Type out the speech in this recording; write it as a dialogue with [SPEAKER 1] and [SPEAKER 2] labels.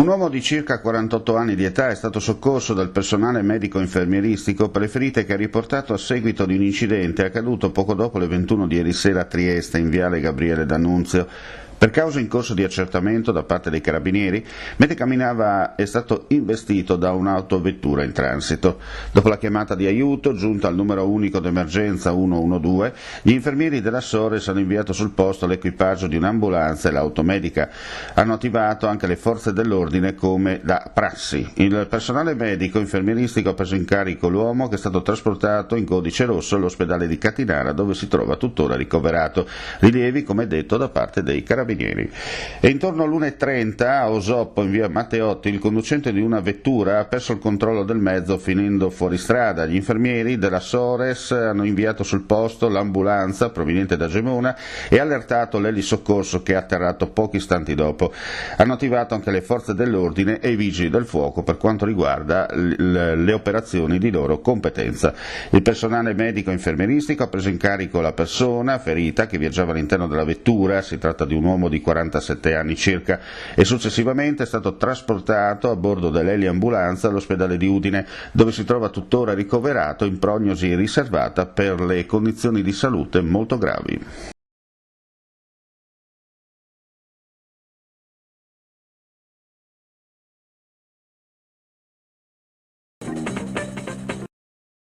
[SPEAKER 1] Un uomo di circa 48 anni di età è stato soccorso dal personale medico-infermieristico per le ferite che ha riportato a seguito di un incidente accaduto poco dopo le 21 di ieri sera a Trieste, in viale Gabriele D'Annunzio. Per causa in corso di accertamento da parte dei carabinieri, mentre camminava è stato investito da un'autovettura in transito. Dopo la chiamata di aiuto, giunta al numero unico d'emergenza 112, gli infermieri della Sores hanno inviato sul posto l'equipaggio di un'ambulanza e l'automedica. Hanno attivato anche le forze dell'ordine come da prassi. Il personale medico-infermieristico ha preso in carico l'uomo, che è stato trasportato in codice rosso all'ospedale di Catinara, dove si trova tuttora ricoverato. Rilievi, come detto, da parte dei carabinieri. E intorno all'1:30 a Osoppo, in via Matteotti, il conducente di una vettura ha perso il controllo del mezzo finendo fuori strada. Gli infermieri della Sores hanno inviato sul posto l'ambulanza proveniente da Gemona e allertato l'elisoccorso, che è atterrato pochi istanti dopo. Hanno attivato anche le forze dell'ordine e i vigili del fuoco per quanto riguarda le operazioni di loro competenza. Il personale medico-infermieristico ha preso in carico la persona ferita che viaggiava all'interno della vettura, si tratta di un uomo di 47 anni circa, e successivamente è stato trasportato a bordo dell'eliambulanza all'ospedale di Udine, dove si trova tuttora ricoverato in prognosi riservata per le condizioni di salute molto gravi.